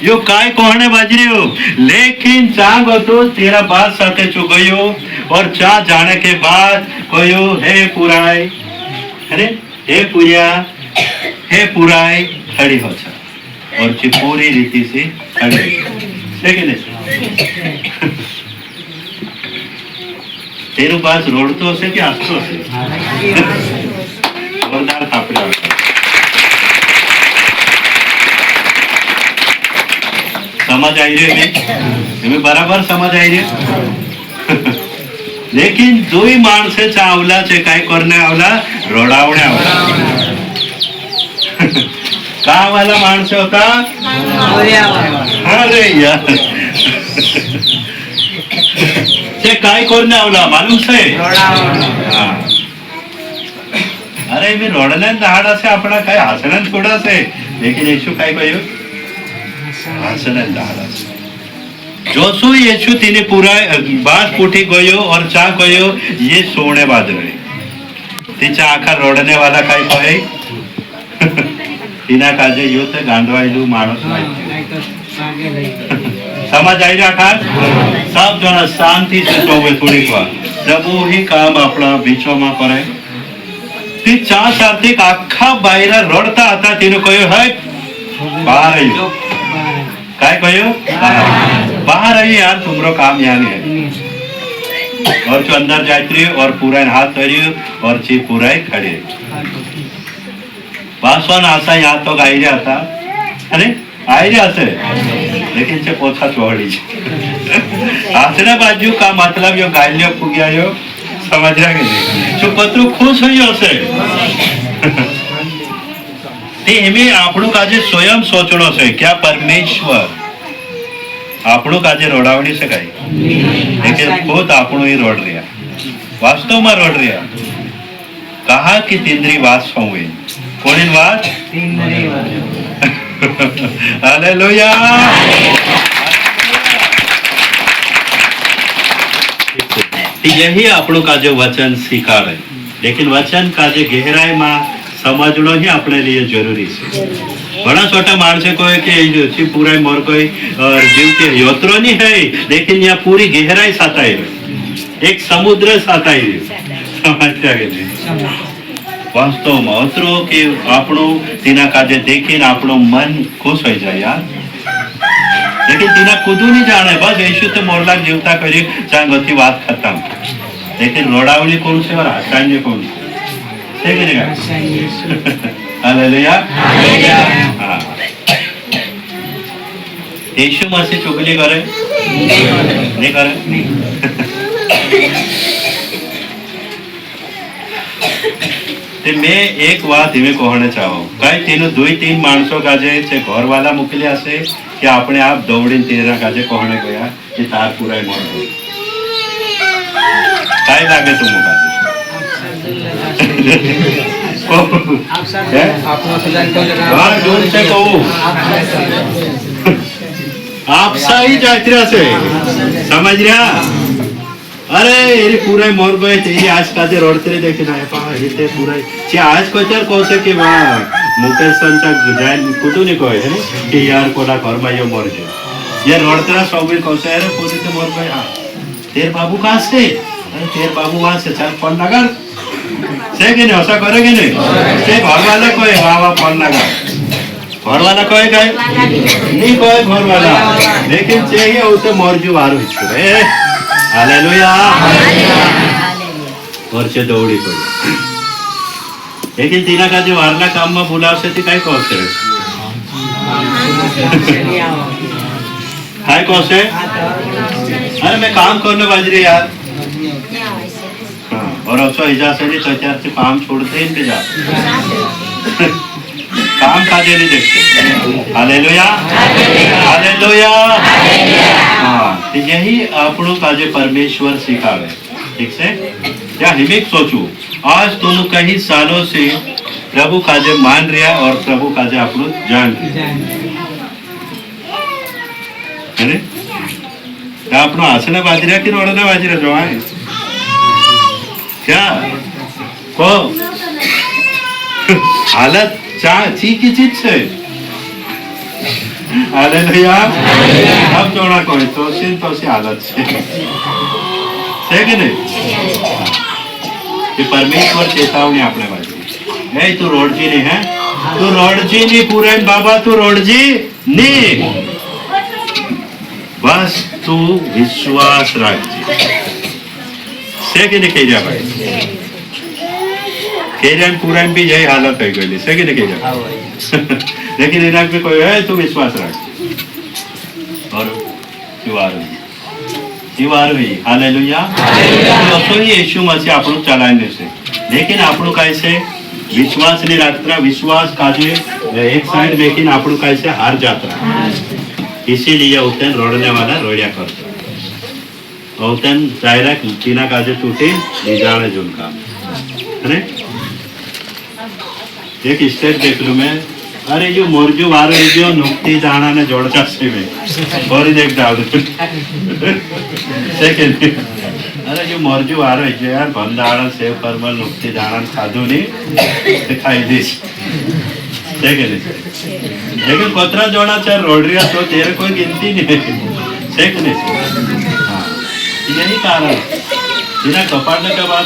Speaker 1: यो काय कोहने बाजरी हो लेकिन चांग हो तो तेरा बात साथे चुगयो और चा जाने के बाद कोयो हे पुराई अरे हे पुरिया हे पुराई खड़ी हो जा और पूरी रीति से खड़ी लेकिन तेरू पास रोड तो हसे कि हसतो हसे जोरदार थापड़ा समझ आई रही है हमें बराबर समझ आई रही लेकिन जो ही माणसे चावला चे काय करने आवला रोडावणे आवला का वाला माणसे होता अरे यार ते काय करने आवला मालूम से हाँ अरे मी रोडने दहाड़ा से अपना काय हसनन थोड़ा से लेकिन यीशु काय कहो हसनन दहाड़ा से जोसु यीशु तिने पूरा बास पुठी गयो और चा गयो ये सोने बाजरे तिचा आखा रोडने वाला काय कहे तिना काजे यो ते गांडवायलू माणूस समझ आई रहा खास सब जना शांति से सोवे थोड़ी बार प्रभु ही काम अपना बीचों में करे ती चा सार्थिक आखा बायरा रड़ता था तीनों कहो है बाहर आई काय कहो बाहर आई यार तुमरो काम यहाँ नहीं है और जो अंदर जाती और पूरा हाथ धरी और ची पूरा ही खड़े वासवन आशा यहाँ तो आई रहा था अरे आई रहा से लेकिन से पोछा छोड़ी आसरा बाजू का मतलब यो गायलियो फुगिया यो समझ रहा कि नहीं जो पत्रु खुश हुई हसे ते एमे આપણું કાજે સ્વયં સોચણો છે क्या परमेश्वर આપણું કાજે રોડાવણી શકાય लेकिन खुद આપણું ही रोड रिया वास्तव में रोड रिया कहा कि तिंद्री वास हुए कोणिन वास हालेलुया यही આપણું का जो वचन स्वीकारे लेकिन वचन का जो गहराई में समझना ही अपने लिए जरूरी है घना छोटा मानसे कोई कि पूरा मोर कोई और जीव के योत्रो नहीं है लेकिन यहाँ पूरी गहराई साताई एक समुद्र साताई समझ वास्तव में अतरो कि આપણું તેના કાજે देखीने આપણું मन खुश हो जाए यार लेकिन तीना खुद नहीं जाने बस यीशु तो मोरला जीवता करी चांग होती बात खत्म लेकिन रोडावली कौन से और आसान्य कौन से हालेलुया हाँ यीशु मसीह चुगली करे नहीं करे ते मैं एक बात इमे कहना चाहूँ कई तीनों दुई तीन मानसों काजे घर वाला मुकले आसे कि अपने आप दौड़ीने तेरा काजे कहने गया कि तार पूरा ही मर गई काय लागे तुम आप सही जात्रा से समझ रहा अरे ये पूरा मोर गए थे आज काजे रोडते देखे ना पा इथे पूरा चे आज को तर कोसे कि वा मुकेश संचा गुजान कुटू ने कहे है कि यार कोला घर में यो मर गयो ये रोडतरा सब कोसे अरे पूरी ते मोर गए हां तेर बाबू कहां से अरे तेर बाबू वहां से चल फोन लगा से कि नहीं ऐसा करेगे नहीं से घर वाला कोई वाह फोन लगा घर वाला कोई गए नहीं कोई घर वाला लेकिन चाहिए वो तो मर जो वार हुई हालेलुया और से दौड़ी पड़ी लेकिन तीना का जो वारला काम में बुलाव से थी काय कोसे काय कोसे अरे मैं काम करने बाज रही यार और असो इजा से नहीं तो चार से काम छोड़ते ही नहीं जाते काम काजे नहीं देखते हालेलुया हालेलुया हाँ तो यही આપણું काजे परमेश्वर सिखावे ठीक से क्या हिमेक सोचू आज तुम कई सालों से प्रभु काजे मान रहा और प्रभु काजे આપણું जान है આપણું આસને બાજરા કે રોડના બાજરા જો है क्या को हालत चा ची की चीज है हालेलुया अब जोड़ा कोई तो सी हालत से कि नहीं कि परमेश्वर चेतावनी अपने बाजू ए तू रोडजी नहीं है तू रोडजी नहीं पूरे बाबा तू रोडजी नहीं बस तू विश्वास रख से कि नहीं कह जा भाई केरियन पूरा भी यही हालत है गई से कि नहीं कह जा लेकिन इनाक में कोई है तू विश्वास रख और जीवार हुई हालेलुया तो यीशु मसीह આપણું ચલાઈને છે लेकिन આપણું કાઈ છે विश्वास नहीं रखता विश्वास काजे एक साइड लेकिन આપણું કાઈ છે हार जाता इसीलिए उतन रोडने वाला रोड़िया करता उतन जायरा तीना काजे टूटे निजाने जुनका है एक स्टेट देख लूं मैं अरे जो मोरजू वारो जो नुक्ति दाना ने जोड़ता से में और देख डाल सेकंड अरे जो मोरजू वारो जो यार बंदाड़ा सेव परमल नुक्ति दाना खादू नहीं दिखाई दी सेकंड लेकिन कोतरा जोड़ा चार रोडरिया तो तेरे कोई गिनती नहीं છે કે નહીં? हाँ यही कारण है बिना कपाड़ने के बाद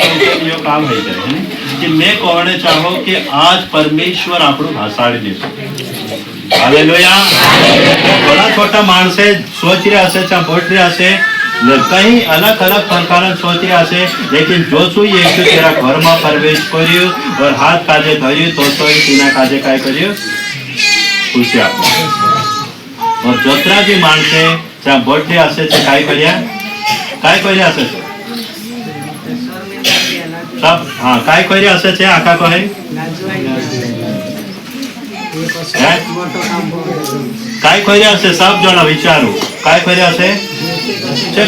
Speaker 1: ये काम है जाए है कि मैं कहने चाहो कि आज परमेश्वर આપણું ભાષાડી લેશે हालेलुया ઘણા छोटा માણસે સોચી રહ્યા છે ચા બોટ રહ્યા છે કઈ अलग अलग प्रकार सोच રહ્યા છે लेकिन जो શું యేసు तेरा ઘરમાં પ્રવેશ કર્યો और हाथ કાજે ધર્યું તો તેના કાજે કાય કર્યું ખુશી આપી और जोतरा जी माणसे ચા બોટ રહ્યા છે તે કાય કર્યા છે सब हाँ काय કર્યા છે આખા કહે काय કર્યા છે सब જણા વિચારો काय કર્યા છે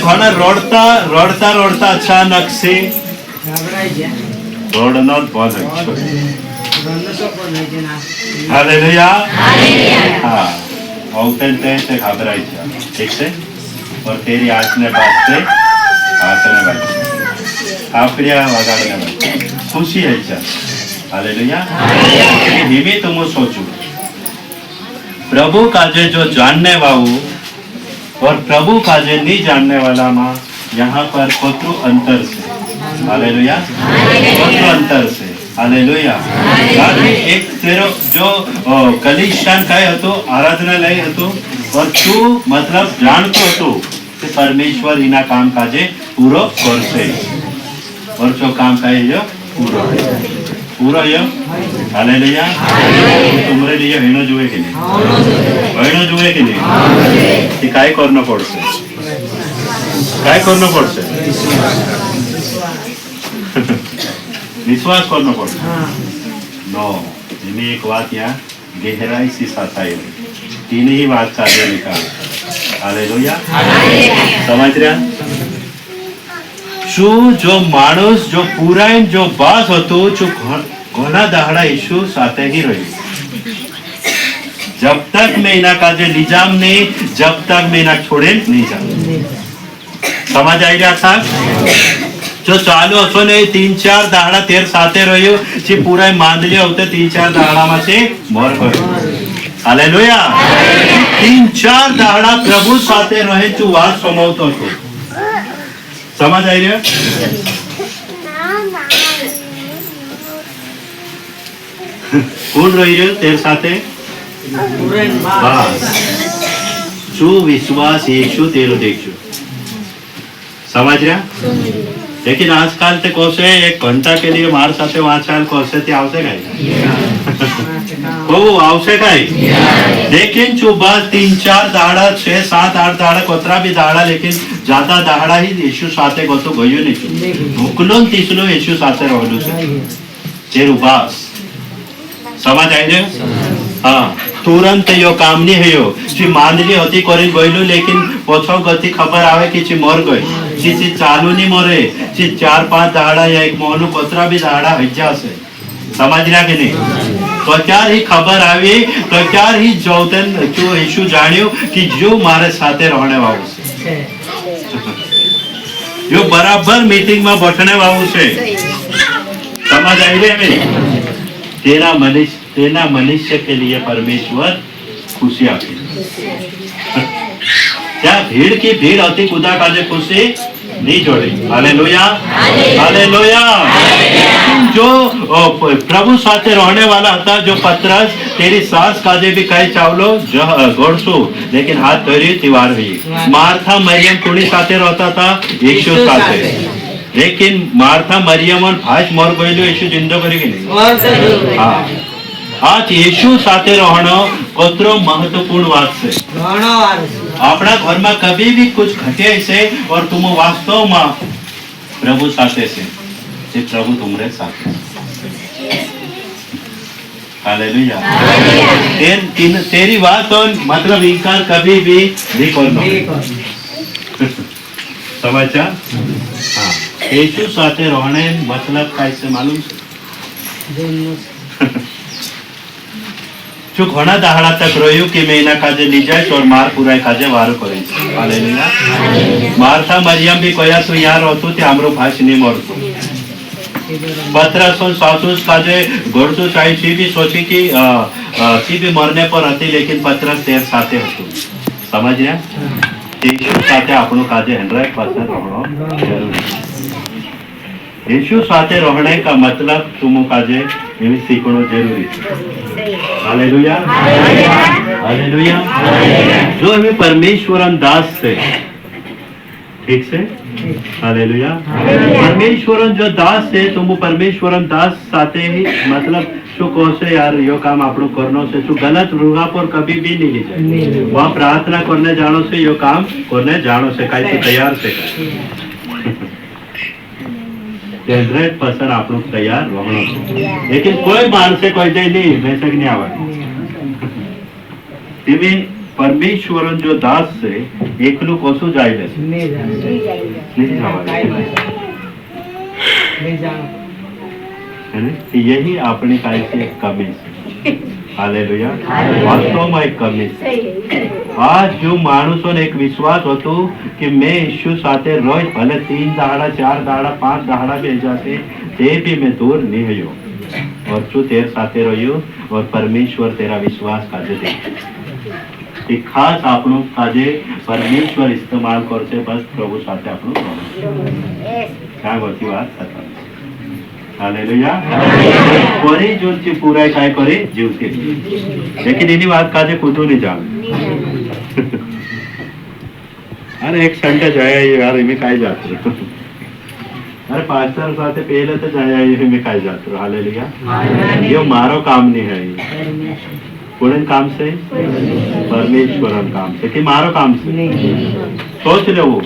Speaker 1: ઘણા રોડતા રોડતા રોડતા અચાનક से રોડનો बहुत हालेलुया हाँ औतनते से घबराई जा ठीक है और तेरी आसने बात से आसने बात आपल्या वागाडने खुशी है क्या हालेलुया हिमे तुम सोचो प्रभु काजे जो जानने वाला और प्रभु काजे नहीं जानने वाला माँ यहाँ पर कोतरु अंतर से हालेलुया कोतरु अंतर से हालेलुया एक तेरो जो कलिशान काय हतो आराधनालय हतो और तू मतलब जानतो हतो कि परमेश्वर इना काम काजे पूरो करसे और जो काम का है जो पूरा ये हालेलुया तुमरे लिए हेनो जुए के नहीं हेनो जुए के नहीं कि काय करना पड़से विश्वास करना पड़से नो इन्हें एक बात यहाँ गहराई सी साथ आई तीन ही बात साझे निकाल हालेलुया समझ रहा जो माणस जो पुराण जो बास હતો जो ઘણા દાડા ઈસુ સાથે ही रही जब तक मैं इना काजे निजाम नहीं जब तक मैं इना छोड़े नहीं जाऊं समझ आई रहा था जो चालू असो नहीं 3-4 દાડા તેર સાથે રહ્યો જે પૂરા માંદલી હોતે 3-4 દાડામાં છે મોર ગયો હાલેલુયા 3-4 દાડા પ્રભુ સાથે રહે તું વાત સમાવતો હતો समझ आई रहा कौन रही रहे तेरे साथे जो विश्वास यीशु तेरो देखो समझ रहा लेकिन आजकल ते कोसे 1 घंटा के लिए मार साथे वाचाल कोसे ते आवसे काय ओ आवसे काय लेकिन जो बात 3-4 दाड़ा 6-7-8 दाड़ा कोतरा भी दाड़ा लेकिन ज्यादा दाड़ा ही यीशु साथे गतो गयो नहीं भूकलोन तीसलो यीशु साथे रहलो छे तेर उपास समझ आई रे हां तुरंत यो काम नहीं है यो जी मानली होती करी गइलो लेकिन पछो गति खबर आवे कि ची मर गई ची चालू नहीं मरे ची 4-5 दाड़ा या एक मोहनु कोतरा भी दाड़ा हज्जा से समझ रहा कि नहीं तो क्या ही खबर आई तो क्या ही जोतन जो यीशु जानियो कि जो मारे साथे रहने वालो छे यो बराबर मीटिंग में बैठने वालों से समझ आई रही है तेरा मनुष्य के लिए परमेश्वर खुशी आती क्या भीड़ की भीड़ होती खुदा काजे खुशी नहीं जोड़ी हालेलुया हालेलुया जो प्रभु साथे रहने वाला था जो पतरस तेरी सास काजे भी कहे चावलो घोड़सू लेकिन हाथ धरी दीवार हुई मार्था मरियम कुड़ी साथे रहता था यीशु साथे लेकिन मार्था मरियम और भाज मर गइलो यीशु जिंदो करेगी नहीं हाँ आज यीशु साथे रहना कोतरो महत्वपूर्ण बात से अपना घर में कभी भी कुछ घटे से और तुम वास्तव में प्रभु साथे से प्रभु तुम्हारे साथ हालेलुया तेरी बात और मतलब इनकार कभी भी नहीं करना समझा हाँ यीशु साथे रहने मतलब कैसे मालूम जो घना दाहड़ा तक रह्यो कि मैं इना काजे ली जाए और मार पुराय काजे वारो करे हालेलुया मार्था मरियम भी कया तो यार होतो ते हमरो भाष नहीं मरतो पतरस और सासुस काजे घोड़तो चाहे सी भी सोची कि सी भी मरने पर हती लेकिन पतरस तेर साथे हतो समझ रहे यीशु साथे આપણું કાજે 100% रहणो जरूरी है। यीशु साथे रहने का मतलब तुम काजे एवी सीखणो जरूरी है। Hallelujah hallelujah. जो हमें परमेश्वरन दास से ठीक से हालेलुया। परमेश्वरन जो दास है तुम परमेश्वरन दास साथे ही मतलब શું કહો છો यार यो काम આપણું કરનો છે શું गलत रुगा पर कभी भी नहीं जाए वहाँ प्रार्थना करने जानो से यो काम करने जानो से काई से तैयार से 100% આપણું તૈયાર રહેવાનો છે लेकिन कोई माणसे कोई दे नहीं वैसे नहीं आवा तिमी परमेश्वरन जो दास से एकलू कोसु जाई ले नहीं जावा है ना यही अपनी काय से कमी है। हालेलुया वास्तव में एक कमी है। आज जो माणसोने एक विश्वास होतो कि मैं यीशु साथे रोज भले 3 दाड़ा 4 दाड़ा 5 दाड़ा भी जाते ते भी मैं दूर नहीं हयो और तू तेरे साथे रहियो और परमेश्वर तेरा विश्वास काजे दे कि खास आपनो काजे परमेश्वर इस्तेमाल करते बस प्रभु साथे आपनो क्या होती बात सत्य हालेलुया कोरी जोनची पूरा काय करे जीवते लेकिन इनी बात काजे कुतो नहीं जान अरे एक संडे जाया यार इमे काय जात अरे पास्टर साथे पहले तो जाया इमे काय जात हालेलुया ये मारो काम नहीं है कोण काम से परमेश्वरन काम से कि मारो काम से सोच ले वो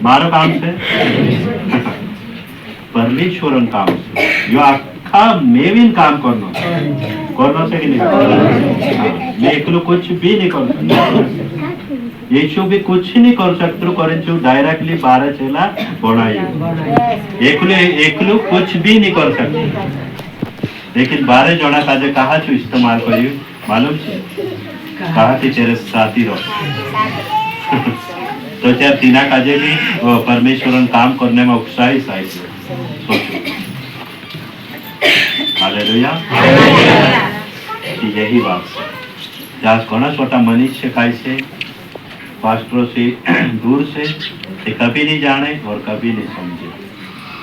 Speaker 1: मारो काम से परमेश्वरन काम से जो आखा मेविन काम करना से कि नहीं मैं एकलो कुछ भी नहीं कर सकता यीशु भी कुछ नहीं कर सकते करंचु डायरेक्टली 12 चेला बनाई एकलो कुछ भी नहीं कर सकते लेकिन 12 जना काजे कहा छु इस्तेमाल करियो मालूम है कहा कि तेरे साथी रहो तो त्यार तीना काजे भी परमेश्वरन काम करने में उत्साही साहित्य हालेलुया यही बात है जहाँ कोना छोटा मनुष्य काय से पास्टरों से दूर से ते कभी नहीं जाने और कभी नहीं समझे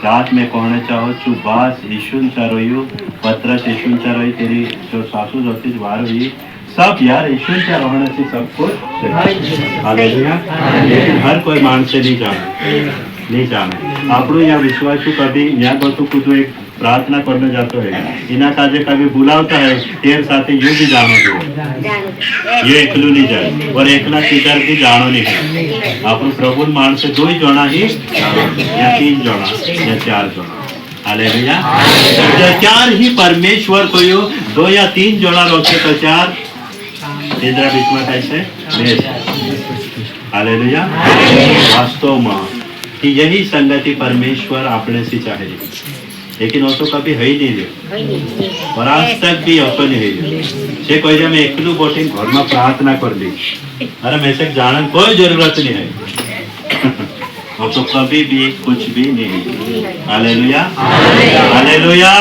Speaker 1: रात में कहना चाहो चु बास यीशुन चरोयु पत्र यीशुन चरोई तेरी जो सासू होती बाहर हुई सब यार यीशुन चा रहने से सब कुछ हालेलुया लेकिन हर कोई मान से नहीं जाने આપણું यहाँ विश्वास कभी यहाँ तो कुछ एक प्रार्थना करने जाते है इना काजे कभी बुलावता है तेरे साथ यू भी जानो तो ये एकलू नहीं जाए और एकला किधर भी जानो नहीं है आपन प्रभु मान से 2 जना ही या 3 जना या 4 जना हालेलुया या 4 ही परमेश्वर को यो 2 या 3 जना रोके तो 4 इधर विश्वास ऐसे हालेलुया वास्तव में कि यही संगति परमेश्वर अपने से चाहे लेकिन वो तो कभी है ही नहीं रहे और आज तक भी ऐसा नहीं है से कोई जब मैं एकलू बोटी घर में प्रार्थना कर ली अरे मैं से जानने कोई जरूरत नहीं है वो तो कभी भी कुछ भी नहीं है हालेलुया हालेलुया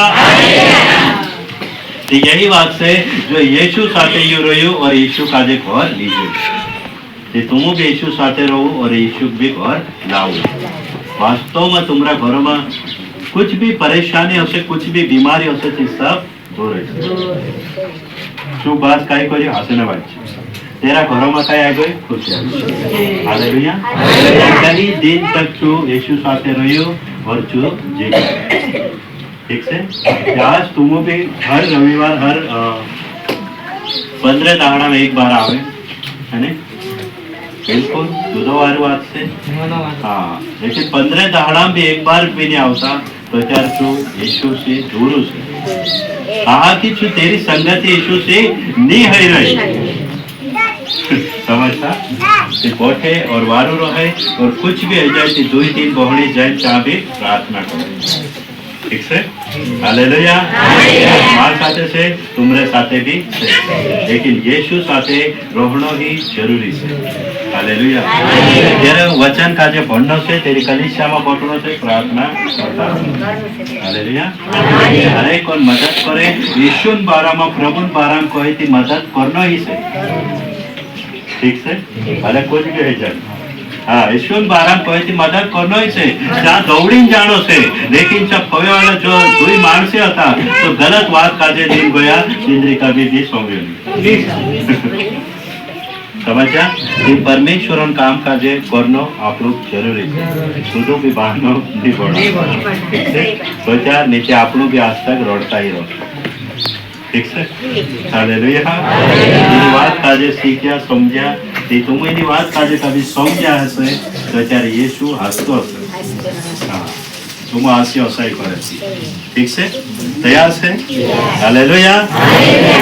Speaker 1: तो यही बात से जो यीशु साथे यू रहो और यीशु काजे घर लीजिए तुम भी यीशु साथे रहो और यीशु भी घर लाओ वास्तव में तुम्हारा घर में कुछ भी परेशानी हो से कुछ भी बीमारी हो से सब दूर है शु बात काय करी हंसने वाली तेरा घरों में काय आ गई खुशी हालेलुया कई दिन तक तू यीशु साथे रहियो और तू जी ठीक से आज तुम भी हर रविवार हर 15 दाड़ा में एक बार आवे है ना बिल्कुल बुधवार बात से हाँ लेकिन 15 दाड़ा में एक बार भी नहीं आवता तो त्यार तू यीशु से दूर से कहा कि तू तेरी संगति यीशु से नहीं है रही समझता बैठे और वारू रहे और कुछ भी हो जाए 2-3 बहनी जाए चाह भी प्रार्थना करे ठीक से हालेलुया मार साथे से तुमरे साथे भी लेकिन यीशु साथे रहनो ही जरूरी है हालेलुया तेरे वचन का जो भणनो से तेरी कलीसिया में बैठनो से प्रार्थना करता हालेलुया हर एक कोन मदद करे यीशु बारा में प्रभु बारा में कोई थी मदद करनो ही से ठीक से भले कुछ भी हो जाए हाँ ईश्वर बाराम कोई थी मदद करनो ही से जहाँ दौड़ीन जानो से लेकिन जब होए वाला जो दुई मानसे होता तो गलत बात काजे दिन गया इंद्री कभी भी सोंगे समझा ये परमेश्वर काम काजे करनो आप लोग जरूरी है शुद्ध भी बांधनो नहीं पड़ो सोचा नीचे आप लोग भी आज तक रोडता ही रहो ठीक है हालेलुया એની વાત કાજે શીખ્યા સમજ્યા તે તું એની વાત કાજે કભી સમજ્યા હશે તો ત્યારે યેસુ હસતો હશે હા તું હાસ્ય હસાઈ કરે ઠીક છે તૈયાર છે હાલેલુયા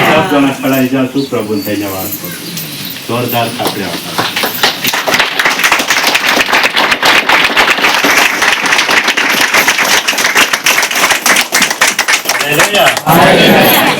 Speaker 1: सब जना खड़ा ही जा तू प्रभु धन्यवाद करो जोरदार थापड़े होता हालेलुया